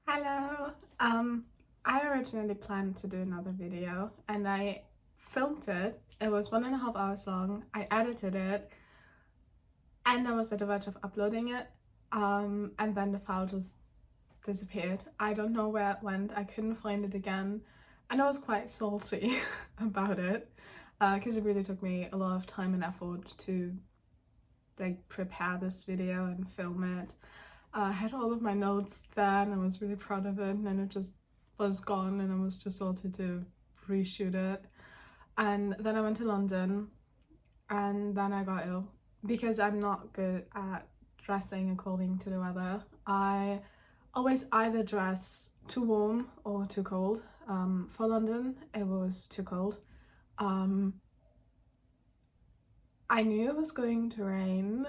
Hello. I originally planned to do another video and I filmed it. It was 1.5 hours long. I edited it and I was at the verge of uploading it. And then the file just disappeared. I don't know where it went. I couldn't find it again. And I was quite salty about it because it really took me a lot of time and effort to prepare this video and film it. I had all of my notes there and I was really proud of it, and then it just was gone and I was too salty to reshoot it. And then I went to London and then I got ill because I'm not good at dressing according to the weather. I always either dress too warm or too cold. For London it was too cold. I knew it was going to rain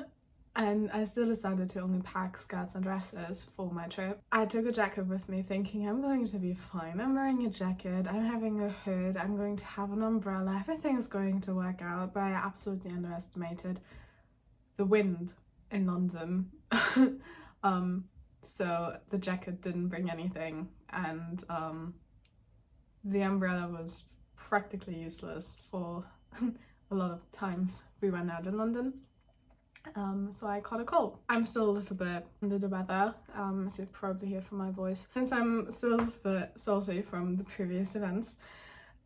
and I still decided to only pack skirts and dresses for my trip. I took a jacket with me thinking I'm going to be fine. I'm wearing a jacket, I'm having a hood, I'm going to have an umbrella, everything is going to work out, but I absolutely underestimated the wind in London. So the jacket didn't bring anything and the umbrella was practically useless for a lot of times we went out in London. So I caught a cold. I'm still a little bit under the weather, as you probably hear from my voice. Since I'm still a little bit salty from the previous events,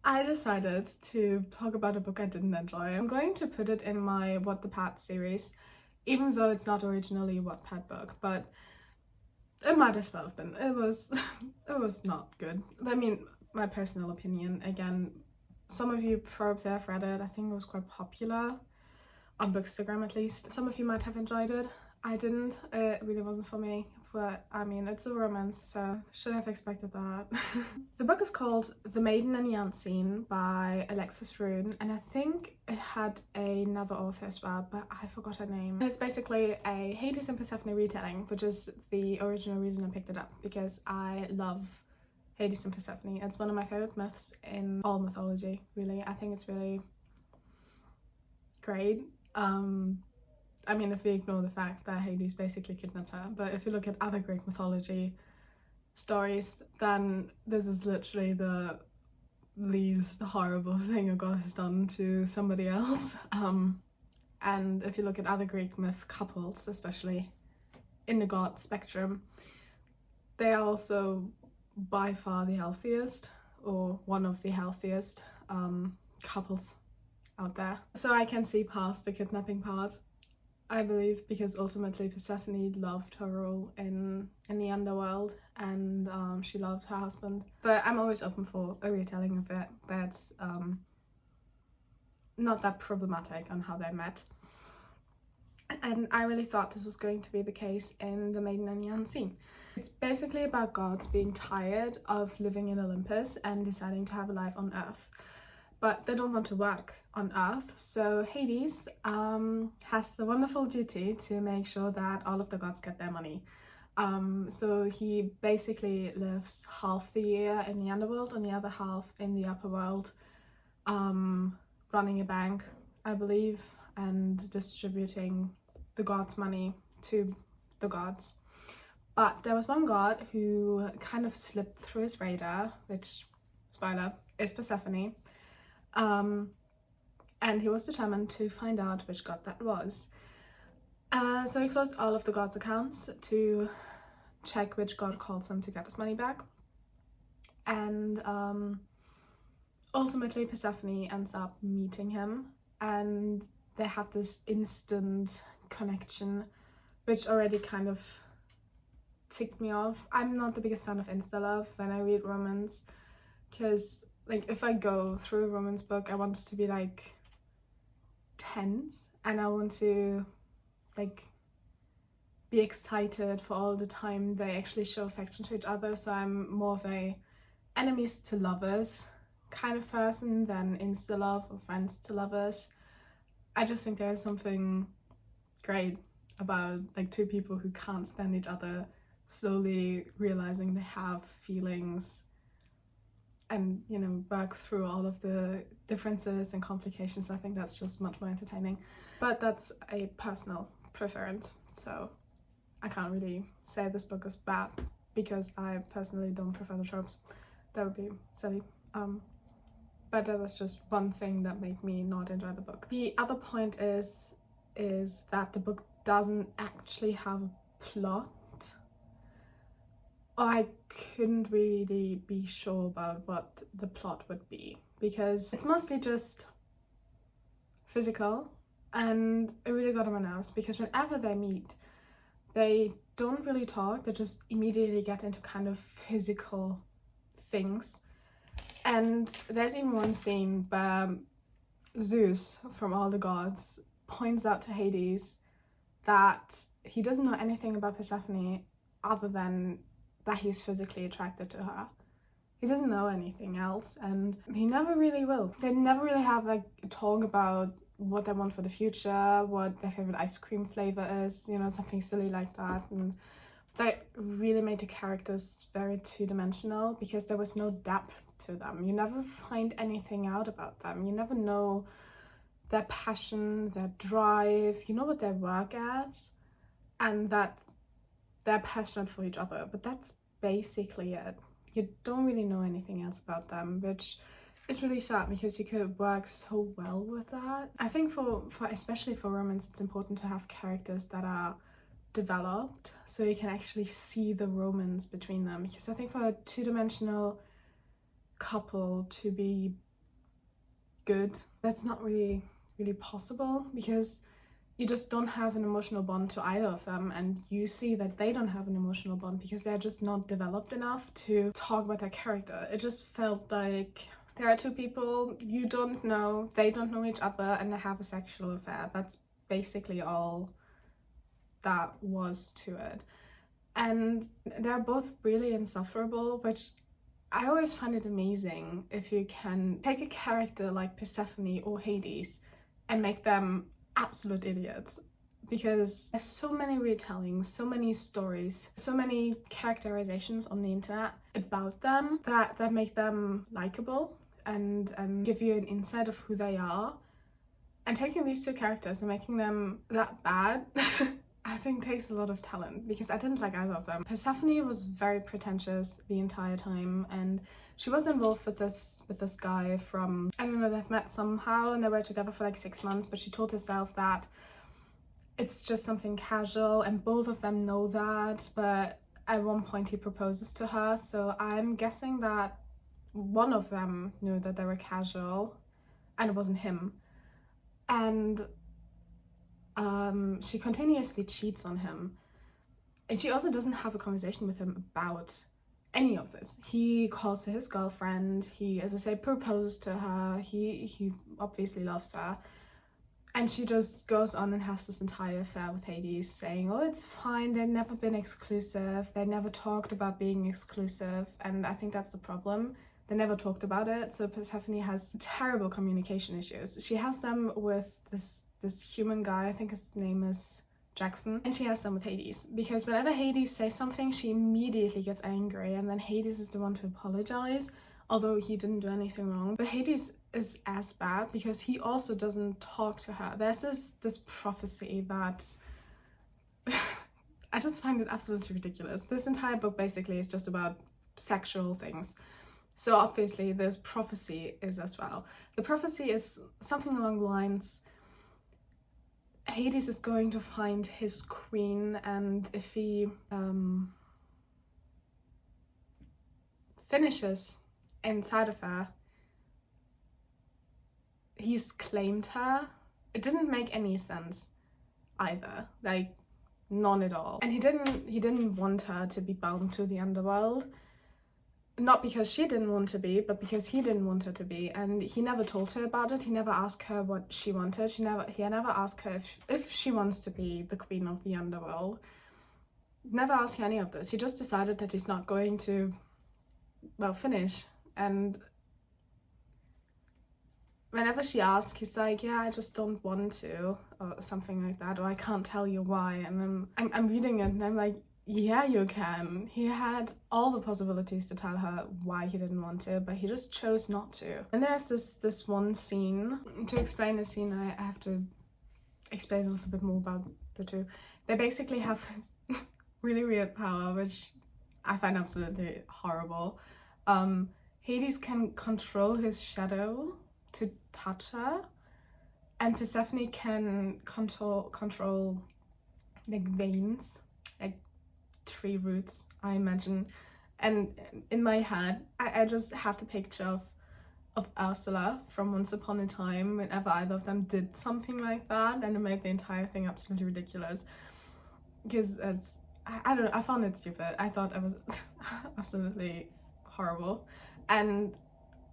I decided to talk about a book I didn't enjoy. I'm going to put it in my What the Pat series, even though it's not originally a Wattpad book, but it might as well have been. It was not good. I mean, my personal opinion, again, some of you probably have read it. I think it was quite popular on Bookstagram at least. Some of you might have enjoyed it. I didn't. It really wasn't for me, but I mean, it's a romance, so should have expected that. The book is called The Maiden and the Unseen by Alexis Rune, and I think it had another author as well, but I forgot her name. And it's basically a Hades and Persephone retelling, which is the original reason I picked it up, because I love Hades and Persephone. It's one of my favorite myths in all mythology, really. I think it's really great. I mean, if we ignore the fact that Hades basically kidnapped her, but if you look at other Greek mythology stories, then this is literally the least horrible thing a god has done to somebody else. And if you look at other Greek myth couples, especially in the god spectrum, they are also by far the healthiest, or one of the healthiest couples out there. So I can see past the kidnapping part, I believe, because ultimately Persephone loved her role in the underworld, and she loved her husband. But I'm always open for a retelling of it that's not that problematic on how they met. And I really thought this was going to be the case in The Maiden and the Unseen. It's basically about gods being tired of living in Olympus and deciding to have a life on Earth. But they don't want to work on Earth, so Hades has the wonderful duty to make sure that all of the gods get their money. So he basically lives half the year in the underworld and the other half in the upper world, running a bank, I believe, and distributing the gods' money to the gods. But there was one god who kind of slipped through his radar, which, spoiler, is Persephone. And he was determined to find out which god that was. So he closed all of the gods' accounts to check which god calls him to get his money back. And ultimately Persephone ends up meeting him, and they had this instant connection, which already kind of ticked me off. I'm not the biggest fan of insta-love when I read romance, because like if I go through a romance book, I want it to be like tense, and I want to like be excited for all the time they actually show affection to each other. So I'm more of a enemies to lovers kind of person than insta love or friends to lovers. I just think there is something great about like two people who can't stand each other slowly realizing they have feelings, and you know, work through all of the differences and complications. I think that's just much more entertaining, but that's a personal preference, so I can't really say this book is bad because I personally don't prefer the tropes. That would be silly. But that was just one thing that made me not enjoy the book. The other point is that the book doesn't actually have a plot. I couldn't really be sure about what the plot would be, because it's mostly just physical, and it really got on my nerves because whenever they meet, they don't really talk, they just immediately get into kind of physical things. And there's even one scene where Zeus, from all the gods, points out to Hades that he doesn't know anything about Persephone other than that he's physically attracted to her. He doesn't know anything else, and he never really will. They never really have like a talk about what they want for the future, what their favorite ice cream flavor is, you know, something silly like that. And that really made the characters very two-dimensional because there was no depth to them. You never find anything out about them. You never know their passion, their drive. You know what they work at and that they're passionate for each other, but that's basically it. You don't really know anything else about them, which is really sad because you could work so well with that. I think for especially for romance, it's important to have characters that are developed so you can actually see the romance between them, because I think for a two-dimensional couple to be good, that's not really possible, because you just don't have an emotional bond to either of them, and you see that they don't have an emotional bond because they're just not developed enough to talk about their character. It just felt like there are two people you don't know, they don't know each other, and they have a sexual affair. That's basically all that was to it. And they're both really insufferable, which I always find it amazing if you can take a character like Persephone or Hades and make them absolute idiots, because there's so many retellings, so many stories, so many characterizations on the internet about them that make them likable and give you an insight of who they are. And taking these two characters and making them that bad I think takes a lot of talent, because I didn't like either of them. Persephone was very pretentious the entire time, and she was involved with this guy from, I don't know, they've met somehow and they were together for like 6 months, but she told herself that it's just something casual, and both of them know that, but at one point he proposes to her, so I'm guessing that one of them knew that they were casual and it wasn't him. And she continuously cheats on him, and she also doesn't have a conversation with him about any of this. He calls her his girlfriend, he, as I say, proposes to her, he obviously loves her, and she just goes on and has this entire affair with Hades, saying, oh, it's fine, they've never been exclusive, they never talked about being exclusive. And I think that's the problem. They never talked about it. So Persephone has terrible communication issues. She has them with this human guy, I think his name is Jackson, and she has them with Hades, because whenever Hades says something, she immediately gets angry, and then Hades is the one to apologize, although he didn't do anything wrong. But Hades is as bad because he also doesn't talk to her. There's this prophecy that I just find it absolutely ridiculous. This entire book basically is just about sexual things. So obviously this prophecy is as well. The prophecy is something along the lines, Hades is going to find his queen, and if he finishes inside of her, he's claimed her. It didn't make any sense either, like none at all. And he didn't want her to be bound to the underworld. Not because she didn't want to be, but because he didn't want her to be, and he never told her about it. He never asked her what she wanted. He never asked her if she wants to be the queen of the underworld. Never asked her any of this. He just decided that he's not going to, well, finish. And whenever she asked, he's like, yeah, I just don't want to, or something like that, or I can't tell you why. And I'm reading it and I'm like, yeah, you can. He had all the possibilities to tell her why he didn't want to, but he just chose not to. And there's this one scene. To explain the scene, I have to explain a little bit more about the two. They basically have this really weird power, which I find absolutely horrible. Hades can control his shadow to touch her, and Persephone can control like veins, like tree roots, I imagine. And in my head, I just have the picture of Ursula from Once Upon a Time whenever either of them did something like that, and it made the entire thing absolutely ridiculous. Because I don't know, I found it stupid. I thought it was absolutely horrible. And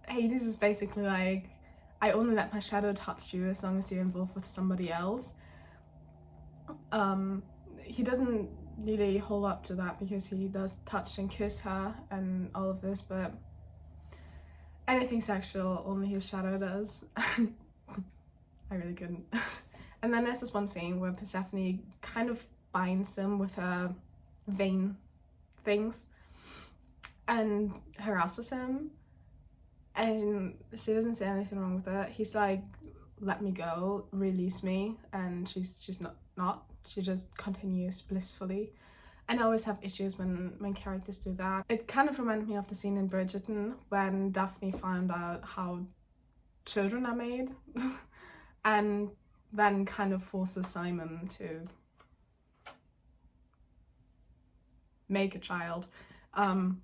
Hades is basically like, I only let my shadow touch you as long as you're involved with somebody else. He doesn't really hold up to that because he does touch and kiss her and all of this, but anything sexual, only his shadow does. I really couldn't. And then there's this one scene where Persephone kind of binds him with her vein things and harasses him, and she doesn't say anything wrong with it. He's like, let me go, release me, and she's not. She just continues blissfully. And I always have issues when characters do that. It kind of reminded me of the scene in Bridgerton when Daphne found out how children are made and then kind of forces Simon to make a child. Kind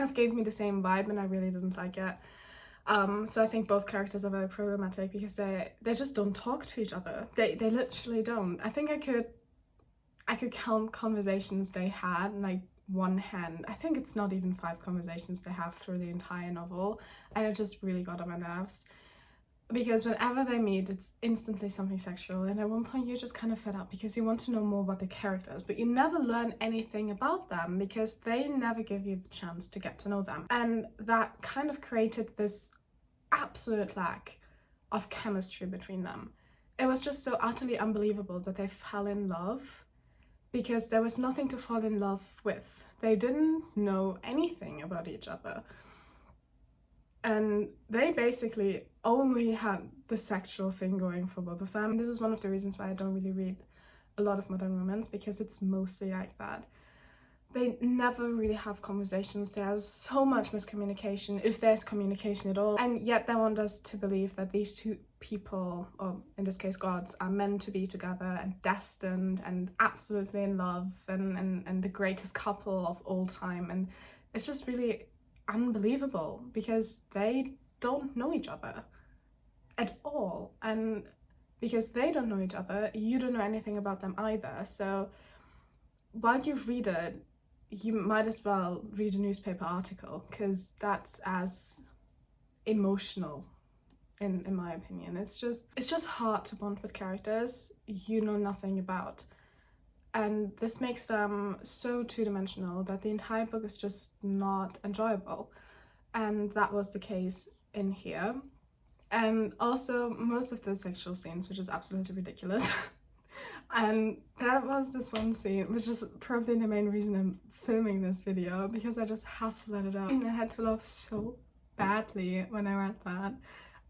of gave me the same vibe, and I really didn't like it. So I think both characters are very problematic because they just don't talk to each other. They literally don't. I think I could count conversations they had in like one hand. I think it's not even 5 conversations they have through the entire novel, and it just really got on my nerves. Because whenever they meet, it's instantly something sexual, and at one point you're just kind of fed up because you want to know more about the characters, but you never learn anything about them because they never give you the chance to get to know them. And that kind of created this absolute lack of chemistry between them. It was just so utterly unbelievable that they fell in love because there was nothing to fall in love with. They didn't know anything about each other. And they basically only had the sexual thing going for both of them. This is one of the reasons why I don't really read a lot of modern romance, because it's mostly like that. They never really have conversations. There's so much miscommunication, if there's communication at all. And yet they want us to believe that these two people, or in this case gods, are meant to be together and destined and absolutely in love and the greatest couple of all time. And it's just really unbelievable because they don't know each other at all, and because they don't know each other, you don't know anything about them either. So while you read it, you might as well read a newspaper article, because that's as emotional in my opinion. It's just hard to bond with characters you know nothing about. And this makes them so two-dimensional that the entire book is just not enjoyable. And that was the case in here. And also most of the sexual scenes, which is absolutely ridiculous. And that was this one scene, which is probably the main reason I'm filming this video, because I just have to let it out. And I had to laugh so badly when I read that.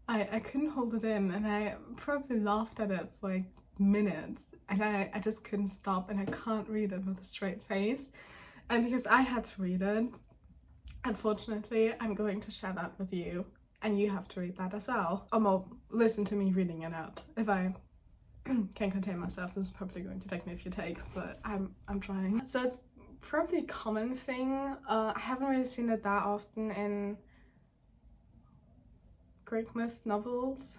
I couldn't hold it in, and I probably laughed at it for like minutes, and I just couldn't stop, and I can't read it with a straight face. And because I had to read it, unfortunately I'm going to share that with you, and you have to read that as well. Or more, listen to me reading it out. If I can contain myself, this is probably going to take me a few takes, but I'm trying. So it's probably a common thing. I haven't really seen it that often in Greek myth novels.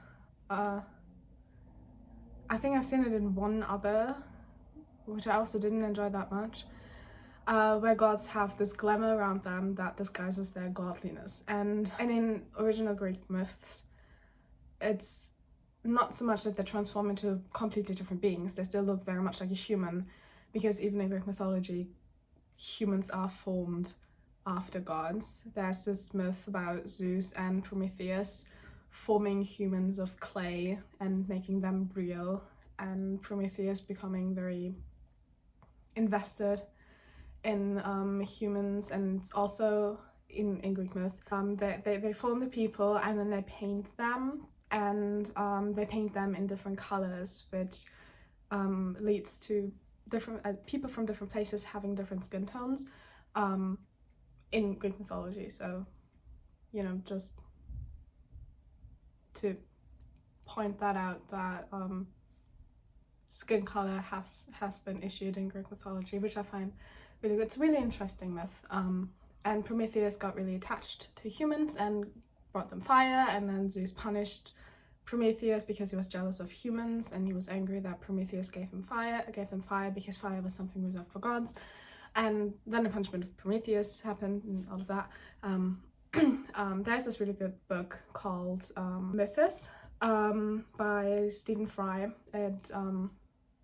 I think I've seen it in one other, which I also didn't enjoy that much, where gods have this glamour around them that disguises their godliness. And in original Greek myths, it's not so much that they transform into completely different beings. They still look very much like a human, because even in Greek mythology, humans are formed after gods. There's this myth about Zeus and Prometheus forming humans of clay and making them real, and Prometheus becoming very invested in humans. And also in Greek myth, they form the people and then they paint them, and they paint them in different colors, which leads to people from different places having different skin tones in Greek mythology. So, you know, just to point that out, that skin color has been issued in Greek mythology, which I find really good. It's a really interesting myth. And Prometheus got really attached to humans and brought them fire, and then Zeus punished Prometheus because he was jealous of humans, and he was angry that Prometheus gave them fire because fire was something reserved for gods. And then the punishment of Prometheus happened and all of that. There's this really good book called Mythos by Stephen Fry. It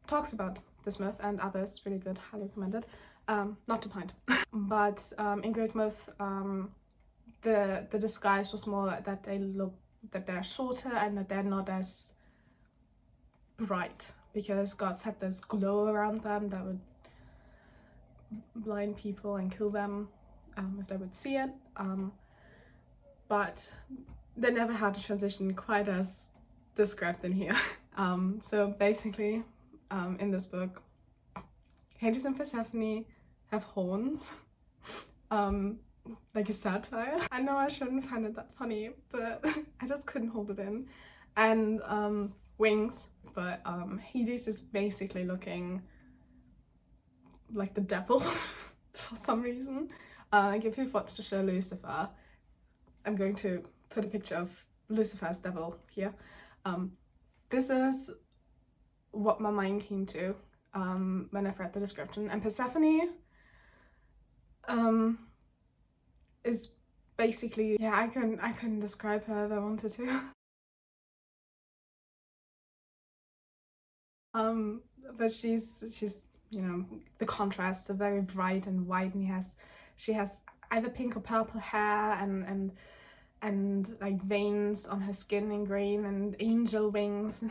talks about this myth and others, really good, highly recommended. Not to point. But in Greek myth, the disguise was more like that they're shorter and that they're not as bright, because gods had this glow around them that would blind people and kill them if they would see it. But they never had a transition quite as described in here. So basically, in this book, Hades and Persephone have horns, like a satire. I know I shouldn't find it that funny, but I just couldn't hold it in. And wings, but Hades is basically looking like the devil for some reason. Like if you've watched the show Lucifer, I'm going to put a picture of Lucifer as devil here. This is what my mind came to when I've read the description. And Persephone is basically, yeah, I couldn't describe her if I wanted to. But she's you know, the contrasts are very bright and white, and she has either pink or purple hair and like veins on her skin in green and angel wings,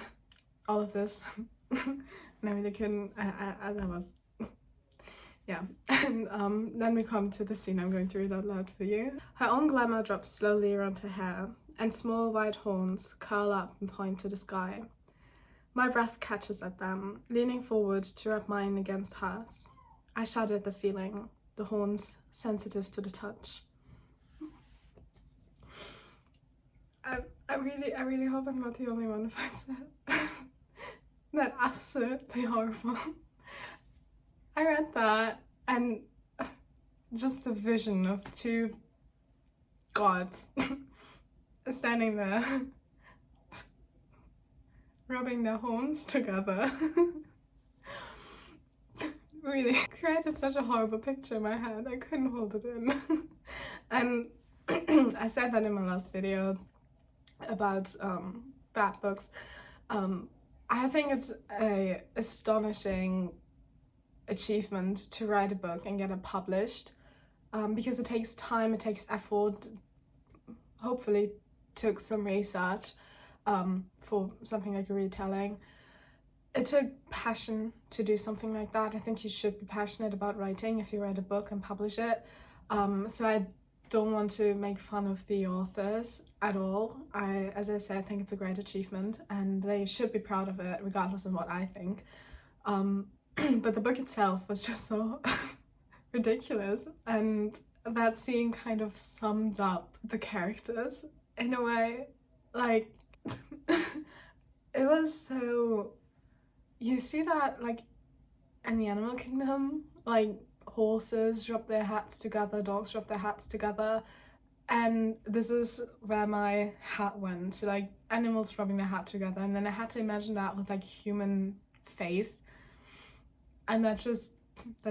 all of this. And I really couldn't, I was, yeah. And then we come to the scene I'm going to read out loud for you. Her own glamour drops slowly around her hair, and small white horns curl up and point to the sky. My breath catches at them, leaning forward to rub mine against hers. I shudder at the feeling, the horns sensitive to the touch. I really hope I'm not the only one who finds that absolutely horrible. I read that and just the vision of two gods standing there rubbing their horns together really created such a horrible picture in my head. I couldn't hold it in. And I said that in my last video about bad books. I think it's a astonishing achievement to write a book and get it published, because it takes time, it takes effort, hopefully took some research for something like a retelling. It took passion to do something like that. I think you should be passionate about writing if you write a book and publish it. So I don't want to make fun of the authors at all. As I said, I think it's a great achievement and they should be proud of it regardless of what I think. But the book itself was just so ridiculous, and that scene kind of summed up the characters in a way. Like it was so, you see that like in the animal kingdom, like horses rub their hats together, dogs rub their hats together, and this is where my hat went to, like animals rubbing their hat together. And then I had to imagine that with like human face, and that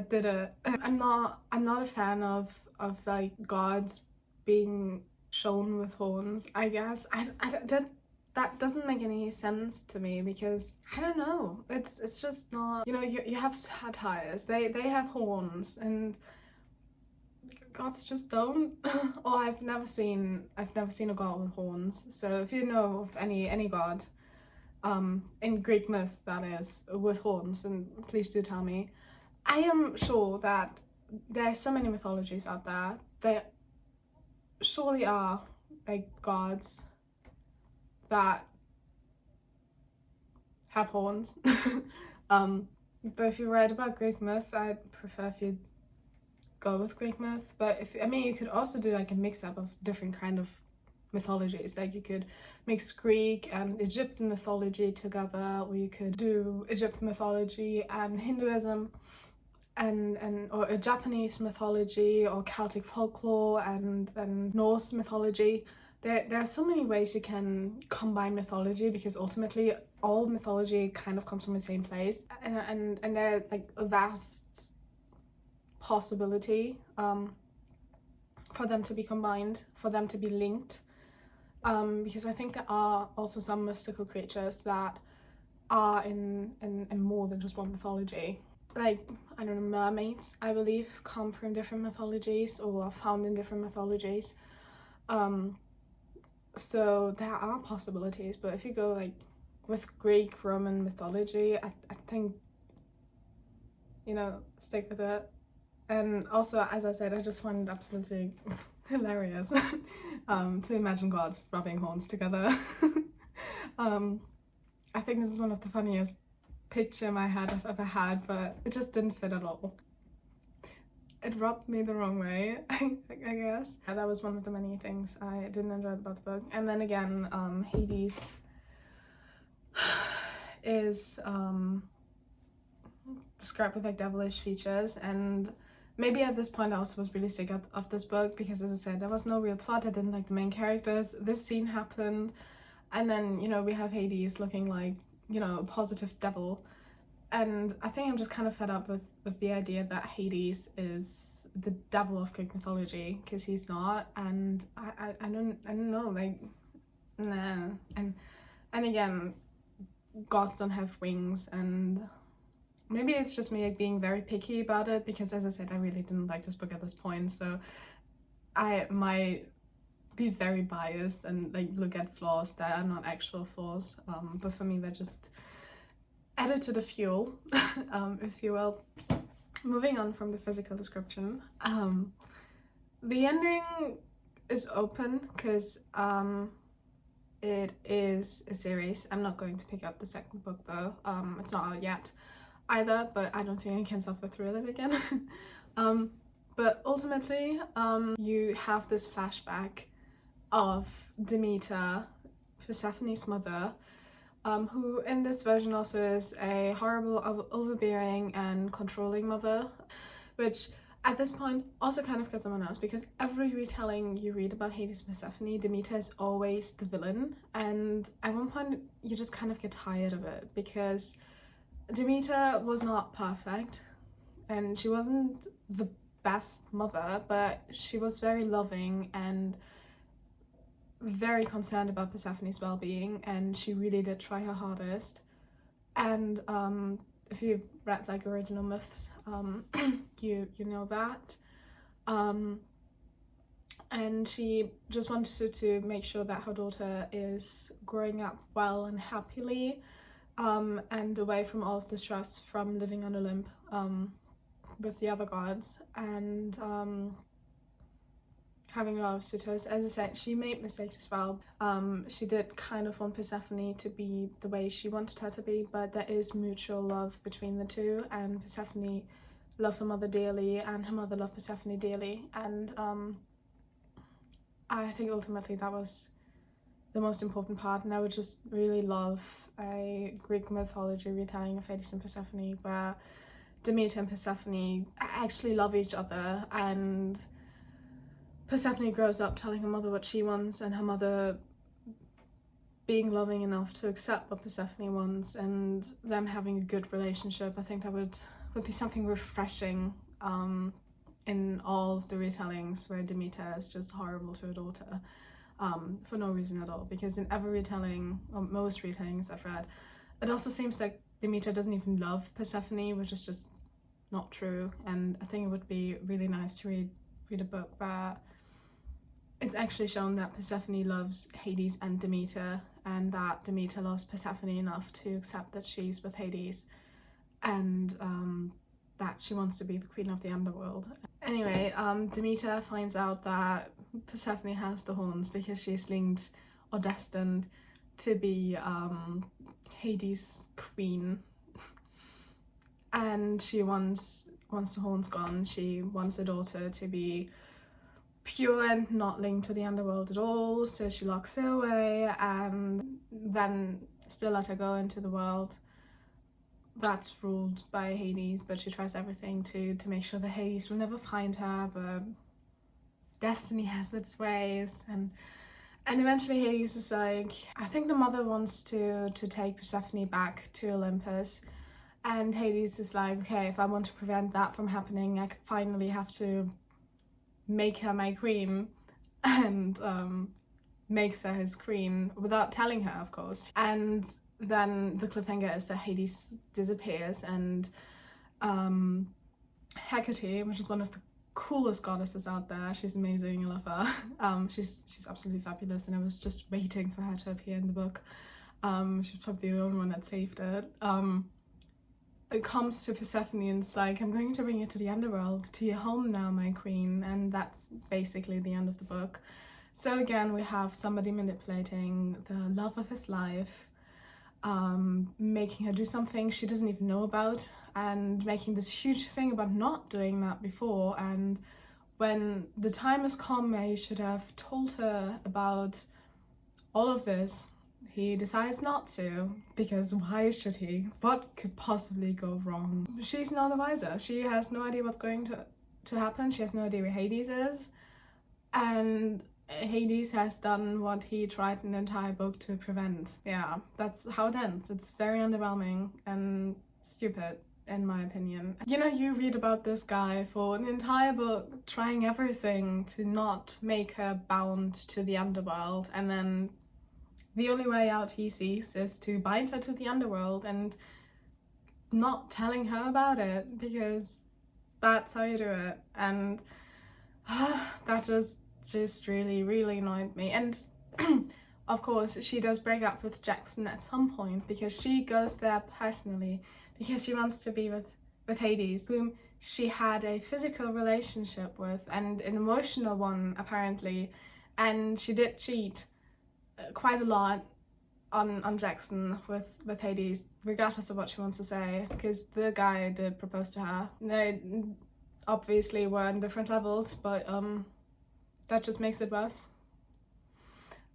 did it. I'm not a fan of like gods being shown with horns, I guess. That doesn't make any sense to me, because I don't know, it's just not, you know, you have satyrs, they have horns, and gods just don't. Or I've never seen a god with horns. So if you know of any god in Greek myth that is with horns, then please do tell me. I am sure that there are so many mythologies out there. There surely are like gods that have horns. But if you write about Greek myth, I'd prefer if you go with Greek myth. But if, I mean, you could also do like a mix-up of different kind of mythologies. Like you could mix Greek and Egyptian mythology together, or you could do Egyptian mythology and Hinduism, and or a Japanese mythology, or Celtic folklore and Norse mythology. There are so many ways you can combine mythology, because ultimately all mythology kind of comes from the same place, and they're like a vast possibility for them to be combined, for them to be linked, because I think there are also some mystical creatures that are in more than just one mythology. Like, I don't know, mermaids, I believe, come from different mythologies or are found in different mythologies. So there are possibilities, but if you go like with Greek, Roman mythology, I think, you know, stick with it. And also, as I said, I just find it absolutely hilarious to imagine gods rubbing horns together. I think this is one of the funniest picture in my head I've ever had, but it just didn't fit at all. It rubbed me the wrong way, I guess. That was one of the many things I didn't enjoy about the book. And then again, Hades is described with like devilish features, and maybe at this point I also was really sick of this book, because as I said, there was no real plot. I didn't like the main characters. This scene happened, and then, you know, we have Hades looking like, you know, a positive devil. And I think I'm just kind of fed up with the idea that Hades is the devil of Greek mythology, because he's not. And I don't know, like, nah. And again, gods don't have wings, and maybe it's just me like being very picky about it, because as I said, I really didn't like this book at this point, so I might be very biased and like look at flaws that are not actual flaws, but for me they're just added to the fuel, if you will. Moving on from the physical description, the ending is open, because it is a series. I'm not going to pick up the second book though. It's not out yet either, but I don't think I can suffer through it again. But ultimately, you have this flashback of Demeter, Persephone's mother, who in this version also is a horrible, overbearing and controlling mother, which at this point also kind of gets on my nerves, because every retelling you read about Hades and Persephone, Demeter is always the villain, and at one point you just kind of get tired of it, because Demeter was not perfect and she wasn't the best mother, but she was very loving and very concerned about Persephone's well-being, and she really did try her hardest. And if you've read like original myths, you know that. And she just wanted to make sure that her daughter is growing up well and happily, and away from all of the stress from living on Olymp with the other gods, and having a lot of suitors. As I said, she made mistakes as well. She did kind of want Persephone to be the way she wanted her to be, but there is mutual love between the two, and Persephone loved her mother dearly and her mother loved Persephone dearly, and I think ultimately that was the most important part. And I would just really love a Greek mythology retelling of Hades and Persephone, where Demeter and Persephone actually love each other, and Persephone grows up telling her mother what she wants, and her mother being loving enough to accept what Persephone wants, and them having a good relationship. I think that would be something refreshing in all of the retellings where Demeter is just horrible to her daughter for no reason at all. Because in every retelling, or most retellings I've read, it also seems like Demeter doesn't even love Persephone, which is just not true. And I think it would be really nice to read a book where it's actually shown that Persephone loves Hades and Demeter, and that Demeter loves Persephone enough to accept that she's with Hades, and that she wants to be the queen of the underworld. Anyway, Demeter finds out that Persephone has the horns because she's linked or destined to be Hades' queen. and she once the horns gone, she wants her daughter to be pure and not linked to the underworld at all, so she locks her away and then still let her go into the world that's ruled by Hades, but she tries everything to make sure that Hades will never find her, but destiny has its ways, and eventually Hades is like, I think the mother wants to take Persephone back to Olympus, and Hades is like, okay, if I want to prevent that from happening, I finally have to make her my queen, and makes her his queen without telling her, of course. And then the cliffhanger is that Hades disappears, and Hecate, which is one of the coolest goddesses out there, she's amazing, I love her. She's absolutely fabulous, and I was just waiting for her to appear in the book. She's probably the only one that saved it. It comes to Persephone and it's like, I'm going to bring you to the underworld, to your home now, my queen, and that's basically the end of the book. So again, we have somebody manipulating the love of his life, making her do something she doesn't even know about, and making this huge thing about not doing that before, and when the time has come where he should have told her about all of this, he decides not to, because why should he? What could possibly go wrong? She's none the wiser. She has no idea what's going to happen. She has no idea where Hades is, and Hades has done what he tried an entire book to prevent. Yeah, that's how it ends. It's very underwhelming and stupid, in my opinion. You know, you read about this guy for an entire book trying everything to not make her bound to the underworld, and then the only way out he sees is to bind her to the underworld and not telling her about it, because that's how you do it. And that just really annoyed me. And of course she does break up with Jackson at some point, because she goes there personally because she wants to be with Hades, whom she had a physical relationship with and an emotional one apparently, and she did cheat quite a lot on Jackson with Hades, regardless of what she wants to say, because the guy did propose to her. They obviously were on different levels, but that just makes it worse.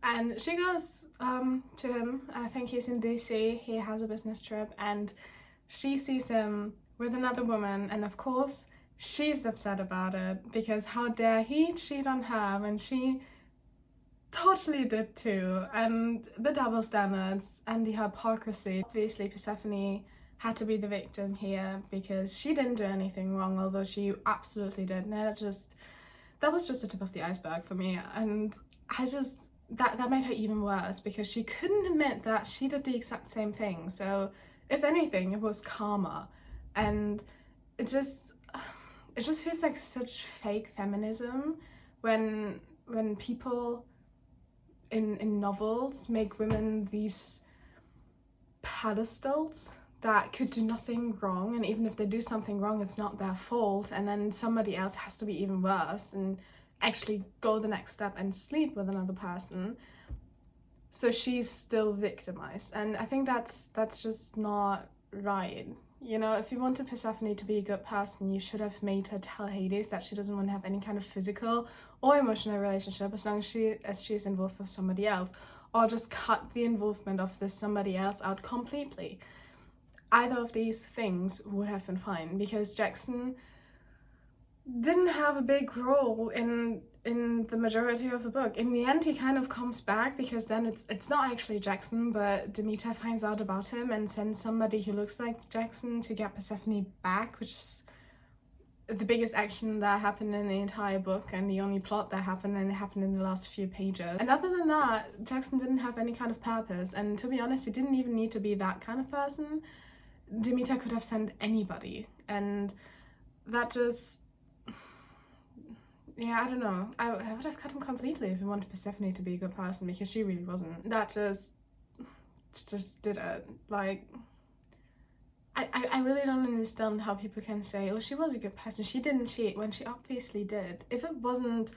And she goes to him, I think he's in DC, he has a business trip, and she sees him with another woman, and of course she's upset about it, because how dare he cheat on her when she totally did too. And the double standards and the hypocrisy. Obviously Persephone had to be the victim here, because she didn't do anything wrong, although she absolutely did, and that was just the tip of the iceberg for me. And I just, that made her even worse, because she couldn't admit that she did the exact same thing. So if anything, it was karma. And it just feels like such fake feminism when people in novels make women these pedestals that could do nothing wrong, and even if they do something wrong, it's not their fault, and then somebody else has to be even worse and actually go the next step and sleep with another person, so she's still victimized. And I think that's just not right. You know, if you wanted Persephone to be a good person, you should have made her tell Hades that she doesn't want to have any kind of physical or emotional relationship as long as she is involved with somebody else, or just cut the involvement of this somebody else out completely. Either of these things would have been fine, because Jackson didn't have a big role in the majority of the book. In the end, he kind of comes back, because then it's not actually Jackson, but Demeter finds out about him and sends somebody who looks like Jackson to get Persephone back, which is the biggest action that happened in the entire book, and the only plot that happened, and it happened in the last few pages. And other than that, Jackson didn't have any kind of purpose, and to be honest, he didn't even need to be that kind of person. Demeter could have sent anybody, and that just, yeah, I don't know. I would have cut him completely if he wanted Persephone to be a good person, because she really wasn't. That just did it. Like, I really don't understand how people can say, oh, she was a good person, she didn't cheat, when she obviously did. If it wasn't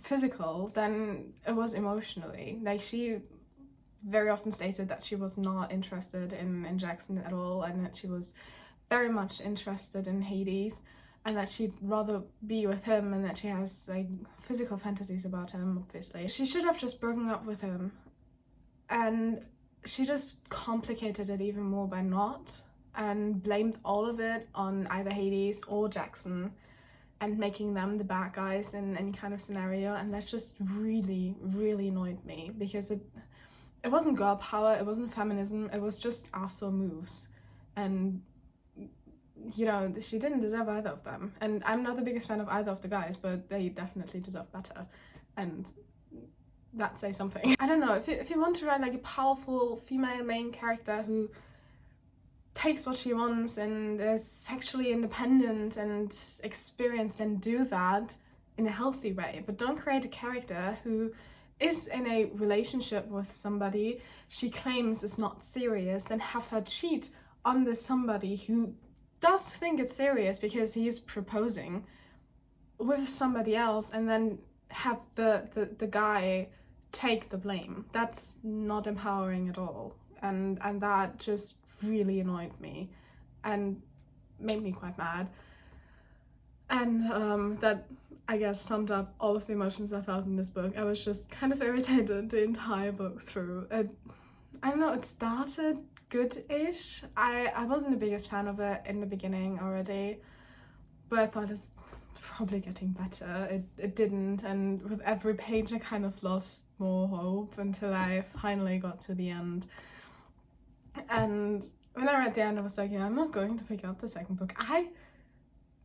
physical, then it was emotionally. Like, she very often stated that she was not interested in Jackson at all, and that she was very much interested in Hades, and that she'd rather be with him, and that she has like physical fantasies about him, obviously. She should have just broken up with him, and she just complicated it even more by not, and blamed all of it on either Hades or Jackson, and making them the bad guys in any kind of scenario. And that just really, really annoyed me, because it wasn't girl power, it wasn't feminism, it was just arsehole moves. And you know, she didn't deserve either of them. And I'm not the biggest fan of either of the guys, but they definitely deserve better. And that says something. I don't know, if you want to write like a powerful female main character who takes what she wants and is sexually independent and experienced, then do that in a healthy way. But don't create a character who is in a relationship with somebody she claims is not serious, then have her cheat on this somebody who does think it's serious because he's proposing with somebody else, and then have the guy take the blame. That's not empowering at all. And that just really annoyed me and made me quite mad. And that, I guess, summed up all of the emotions I felt in this book. I was just kind of irritated the entire book through. I don't know, it started good-ish. I wasn't the biggest fan of it in the beginning already, but I thought it's probably getting better. It didn't, and with every page I kind of lost more hope until I finally got to the end. And when I read the end, I was like, yeah, I'm not going to pick up the second book.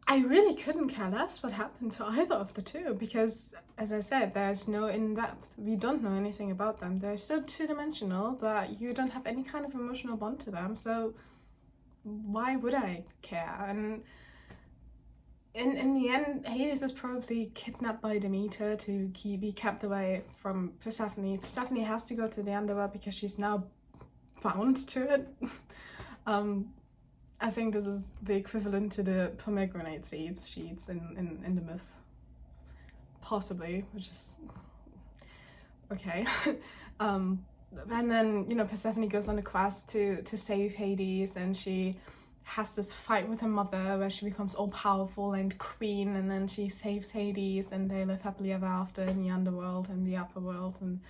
I really couldn't care less what happened to either of the two, because, as I said, there's no in-depth. We don't know anything about them. They're so two-dimensional that you don't have any kind of emotional bond to them, so why would I care? And in the end, Hades is probably kidnapped by Demeter to be kept away from Persephone. Persephone has to go to the underworld because she's now bound to it. I think this is the equivalent to the pomegranate seeds sheets in the myth, possibly, which is okay. And then, you know, Persephone goes on a quest to save Hades, and she has this fight with her mother where she becomes all powerful and queen, and then she saves Hades, and they live happily ever after in the underworld and the upper world, and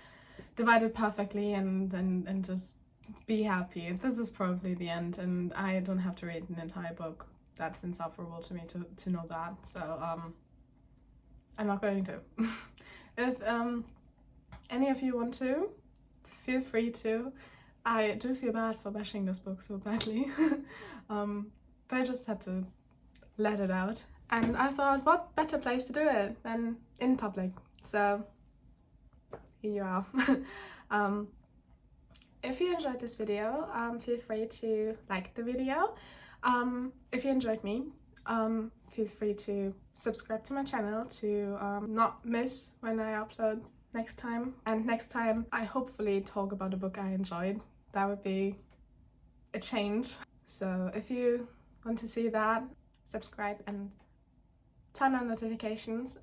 divided perfectly, and just be happy. This is probably the end, and I don't have to read an entire book. That's insufferable to me to know that, so I'm not going to. If any of you want to, feel free to. I do feel bad for bashing this book so badly, but I just had to let it out, and I thought, what better place to do it than in public, so here you are. If you enjoyed this video, feel free to like the video. If you enjoyed me, feel free to subscribe to my channel to not miss when I upload next time. And next time I hopefully talk about a book I enjoyed. That would be a change. So if you want to see that, subscribe and turn on notifications.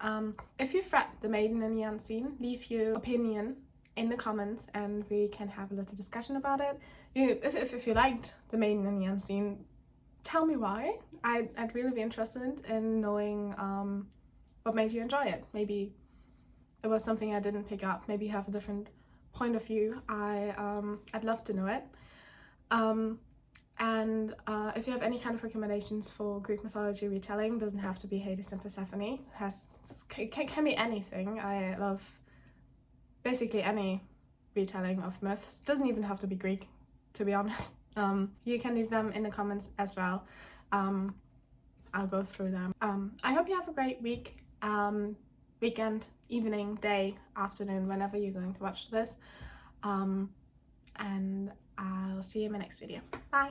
If you've read The Maiden and the Unseen, leave your opinion in the comments and we can have a little discussion about it. If you liked The Maiden and the Unseen, tell me why. I'd really be interested in knowing what made you enjoy it. Maybe it was something I didn't pick up. Maybe you have a different point of view. I'd love to know it. And if you have any kind of recommendations for Greek mythology retelling, doesn't have to be Hades and Persephone. Can be anything. I love basically any retelling of myths. Doesn't even have to be Greek, to be honest. You can leave them in the comments as well. I'll go through them. I hope you have a great week, weekend, evening, day, afternoon, whenever you're going to watch this. And I'll see you in my next video. Bye!